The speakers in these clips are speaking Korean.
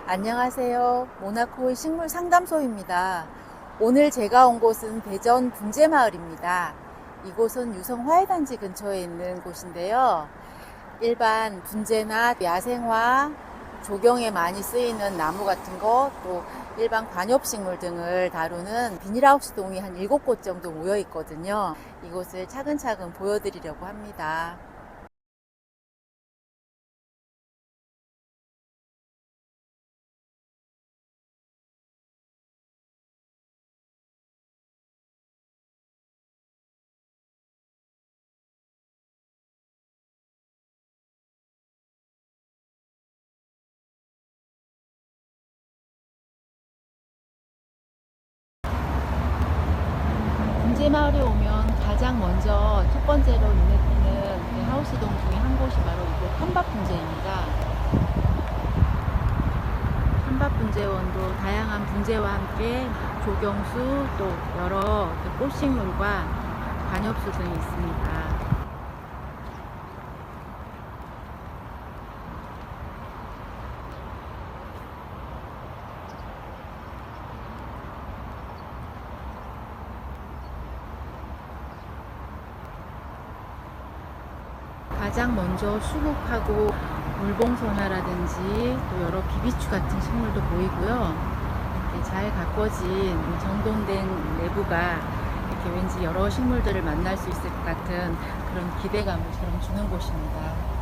안녕하세요. 모나코의 식물 상담소입니다. 오늘 제가 온 곳은 대전 분재마을입니다. 이곳은 유성 화훼단지 근처에 있는 곳인데요. 일반 분재나 야생화, 조경에 많이 쓰이는 나무 같은 것, 또 일반 관엽식물 등을 다루는 비닐하우스 동이 한 7곳 정도 모여 있거든요. 이곳을 차근차근 보여드리려고 합니다. 분재마을에 오면 가장 먼저 첫 번째로 눈에 띄는 하우스동 중에 한 곳이 바로 이곳 한밭분재입니다. 한밭분재원도 다양한 분재와 함께 조경수 또 여러 꽃식물과 관엽수 등이 있습니다. 가장 먼저 수국하고 물봉소나라든지 또 여러 비비추 같은 식물도 보이고요. 이렇게 잘 가꿔진 정돈된 내부가 이렇게 왠지 여러 식물들을 만날 수 있을 것 같은 그런 기대감을 저는 주는 곳입니다.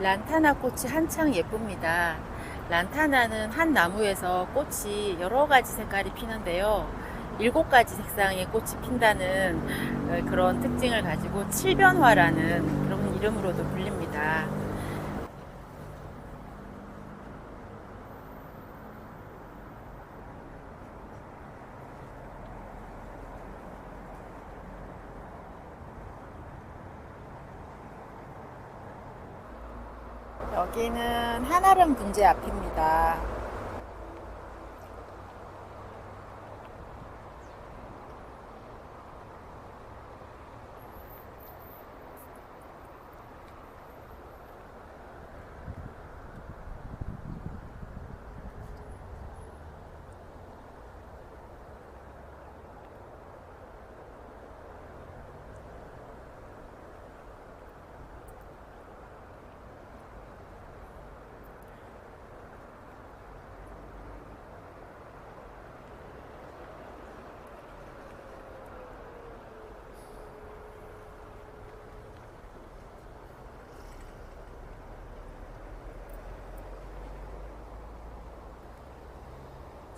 란타나 꽃이 한창 예쁩니다. 란타나는 한 나무에서 꽃이 여러 가지 색깔이 피는데요. 7가지 색상의 꽃이 핀다는 그런 특징을 가지고 칠변화라는 그런 이름으로도 불립니다. 여기는 한아름 분재 앞입니다.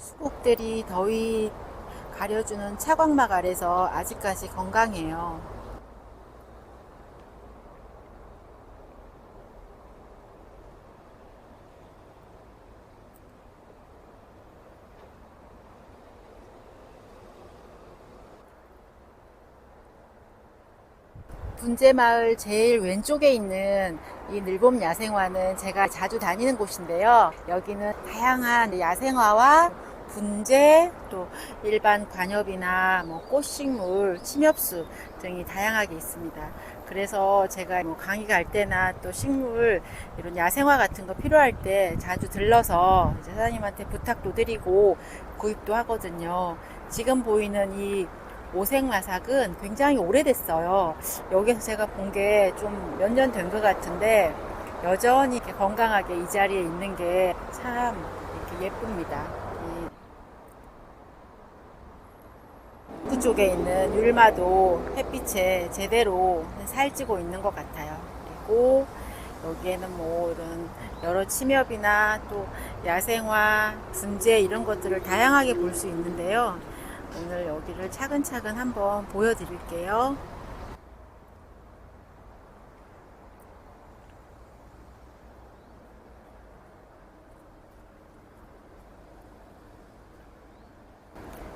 수국들이 더위 가려주는 차광막 아래서 아직까지 건강해요. 분재마을 제일 왼쪽에 있는 이 늘봄 야생화는 제가 자주 다니는 곳인데요. 여기는 다양한 야생화와 분재, 또 일반 관엽이나 뭐 꽃식물, 침엽수 등이 다양하게 있습니다. 그래서 제가 뭐 강의 갈 때나 또 식물 이런 야생화 같은 거 필요할 때 자주 들러서 사장님한테 부탁도 드리고 구입도 하거든요. 지금 보이는 이 오색마삭은 굉장히 오래됐어요. 여기서 제가 본 게 좀 몇 년 된 것 같은데 여전히 이렇게 건강하게 이 자리에 있는 게 참 이렇게 예쁩니다. 이 북쪽에 있는 율마도 햇빛에 제대로 살찌고 있는 것 같아요. 그리고 여기에는 뭐 이런 여러 침엽이나 또 야생화, 분재 이런 것들을 다양하게 볼 수 있는데요. 오늘 여기를 차근차근 한번 보여드릴게요.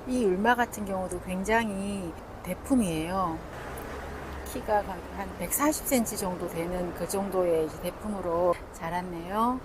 이 율마 같은 경우도 굉장히 대품이에요. 키가 한 140cm 정도 되는 그 정도의 이제 대품으로 자랐네요.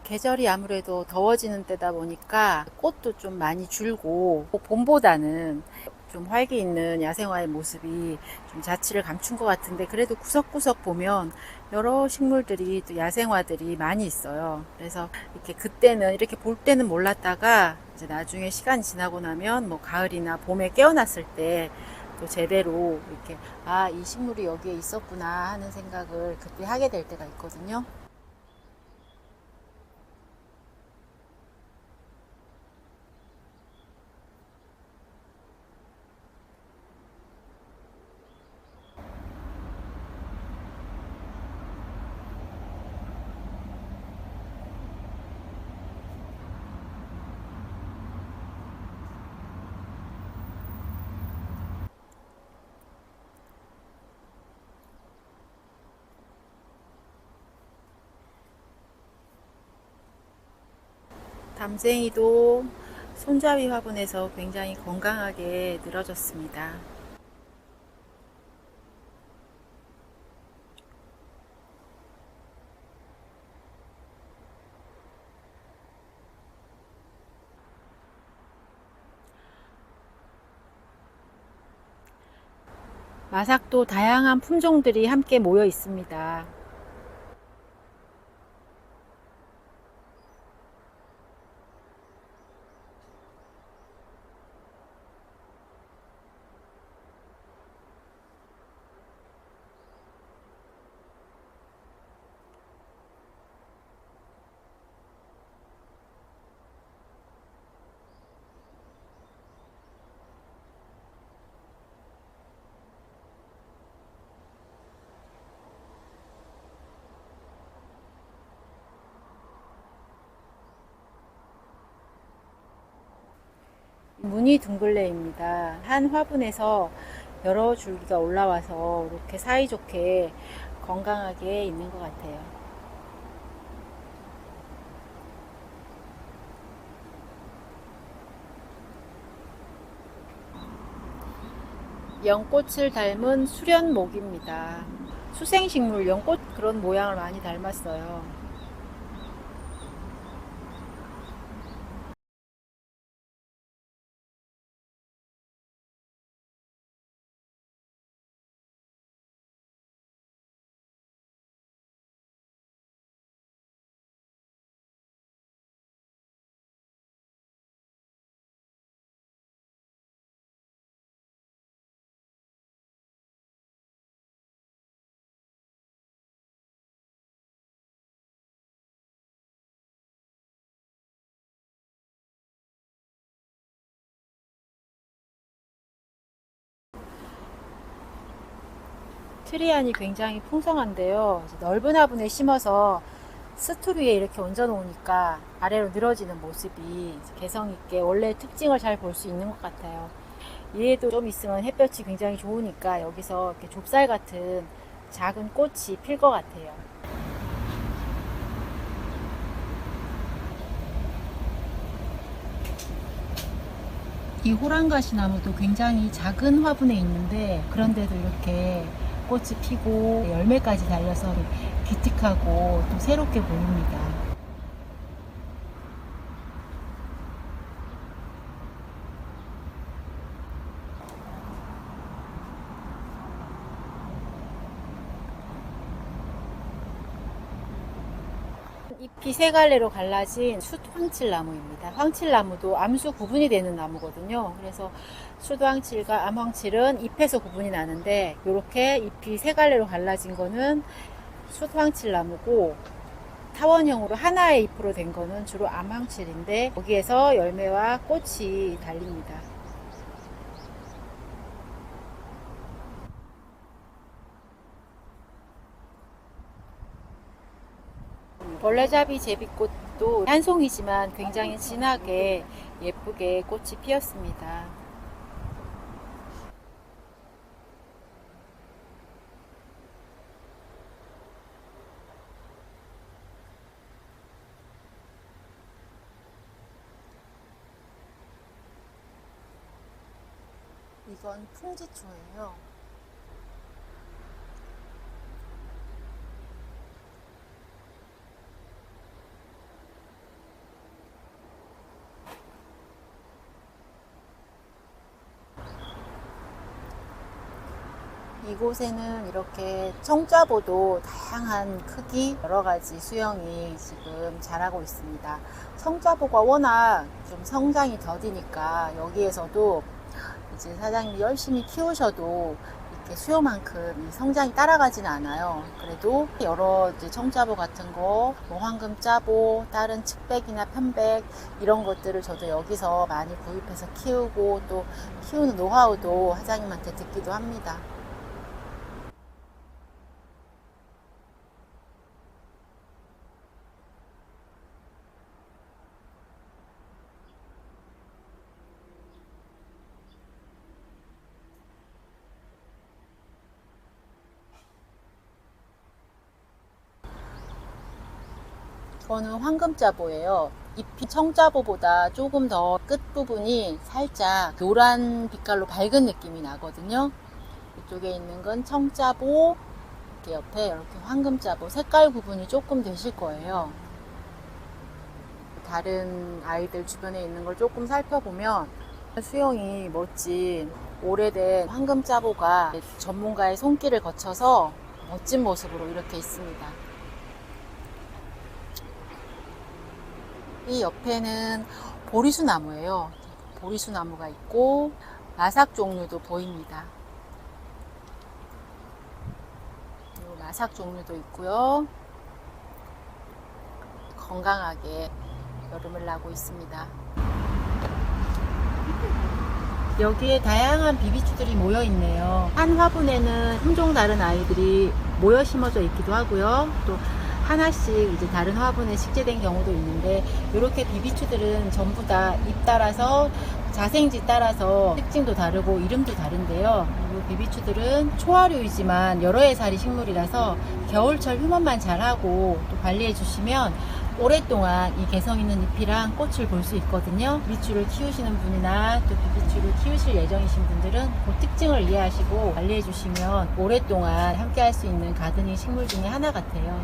계절이 아무래도 더워지는 때다 보니까 꽃도 좀 많이 줄고 봄보다는 좀 활기 있는 야생화의 모습이 좀 자취를 감춘 것 같은데 그래도 구석구석 보면 여러 식물들이 또 야생화들이 많이 있어요. 그래서 이렇게 그때는 이렇게 볼 때는 몰랐다가 이제 나중에 시간이 지나고 나면 뭐 가을이나 봄에 깨어났을 때 또 제대로 이렇게 아, 이 식물이 여기에 있었구나 하는 생각을 그때 하게 될 때가 있거든요. 담쟁이도 손잡이 화분에서 굉장히 건강하게 늘어졌습니다. 마삭도 다양한 품종들이 함께 모여 있습니다. 무늬 둥글레입니다. 한 화분에서 여러 줄기가 올라와서 이렇게 사이좋게 건강하게 있는 것 같아요. 연꽃을 닮은 수련목입니다. 수생식물 연꽃 그런 모양을 많이 닮았어요. 트리안이 굉장히 풍성한데요. 넓은 화분에 심어서 스툴 위에 이렇게 얹어 놓으니까 아래로 늘어지는 모습이 개성 있게 원래 특징을 잘 볼 수 있는 것 같아요. 얘도 좀 있으면 햇볕이 굉장히 좋으니까 여기서 이렇게 좁쌀 같은 작은 꽃이 필 것 같아요. 이 호랑가시 나무도 굉장히 작은 화분에 있는데 그런데도 이렇게 꽃이 피고 열매까지 달려서 기특하고 또 새롭게 보입니다. 잎이 세 갈래로 갈라진 숫 황칠나무입니다. 황칠나무도 암수 구분이 되는 나무거든요. 그래서 숫 황칠과 암 황칠은 잎에서 구분이 나는데 이렇게 잎이 세 갈래로 갈라진 거는 숫 황칠나무고 타원형으로 하나의 잎으로 된 거는 주로 암 황칠인데 거기에서 열매와 꽃이 달립니다. 벌레잡이 제비꽃도 한 송이지만 굉장히 진하게 예쁘게 꽃이 피었습니다. 이건 풍지초예요. 이곳에는 이렇게 청자보도 다양한 크기 여러 가지 수영이 지금 자라고 있습니다. 청자보가 워낙 좀 성장이 더디니까 여기에서도 이제 사장님이 열심히 키우셔도 이렇게 수요만큼 성장이 따라가지는 않아요. 그래도 여러 이제 청자보 같은 거, 뭐 황금자보, 다른 측백이나 편백 이런 것들을 저도 여기서 많이 구입해서 키우고 또 키우는 노하우도 사장님한테 듣기도 합니다. 이거는 황금자보예요. 잎이 청자보보다 조금 더 끝부분이 살짝 노란 빛깔로 밝은 느낌이 나거든요. 이쪽에 있는 건 청자보, 이렇게 옆에 이렇게 황금자보 색깔 구분이 조금 되실 거예요. 다른 아이들 주변에 있는 걸 조금 살펴보면 수영이 멋진 오래된 황금자보가 전문가의 손길을 거쳐서 멋진 모습으로 이렇게 있습니다. 이 옆에는 보리수 나무예요. 보리수 나무가 있고 마삭 종류도 보입니다. 그리고 마삭 종류도 있고요. 건강하게 여름을 나고 있습니다. 여기에 다양한 비비추들이 모여 있네요. 한 화분에는 품종 다른 아이들이 모여 심어져 있기도 하고요. 또 하나씩 이제 다른 화분에 식재된 경우도 있는데 이렇게 비비추들은 전부 다 잎 따라서 자생지 따라서 특징도 다르고 이름도 다른데요. 이 비비추들은 초하류이지만 여러 해살이 식물이라서 겨울철 휴먼만 잘하고 또 관리해 주시면 오랫동안 이 개성 있는 잎이랑 꽃을 볼 수 있거든요. 비비추를 키우시는 분이나 또 비비추를 키우실 예정이신 분들은 그 특징을 이해하시고 관리해 주시면 오랫동안 함께 할 수 있는 가드닝 식물 중에 하나 같아요.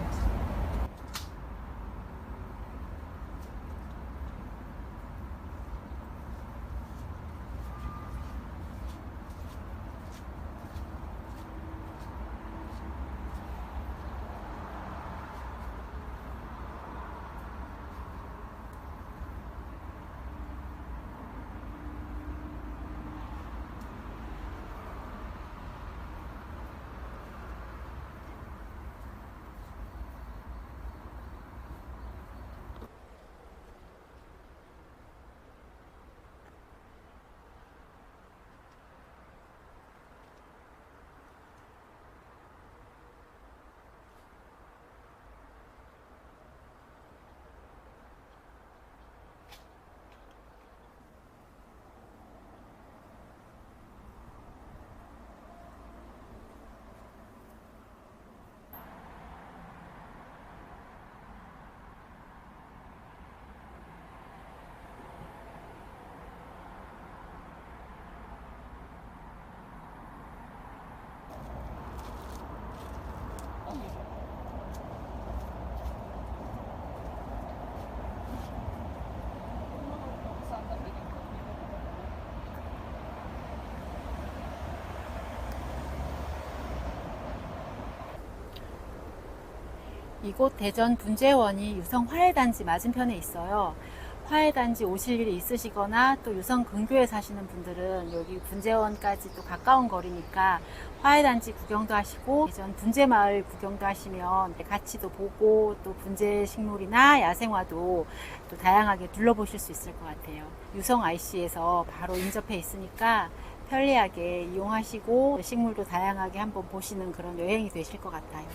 이곳 대전 분재원이 유성 화훼단지 맞은편에 있어요. 화훼단지 오실 일이 있으시거나 또 유성 근교에 사시는 분들은 여기 분재원까지 또 가까운 거리니까 화훼단지 구경도 하시고 대전 분재마을 구경도 하시면 가치도 보고 또 분재 식물이나 야생화도 또 다양하게 둘러보실 수 있을 것 같아요. 유성 IC에서 바로 인접해 있으니까 편리하게 이용하시고 식물도 다양하게 한번 보시는 그런 여행이 되실 것 같아요.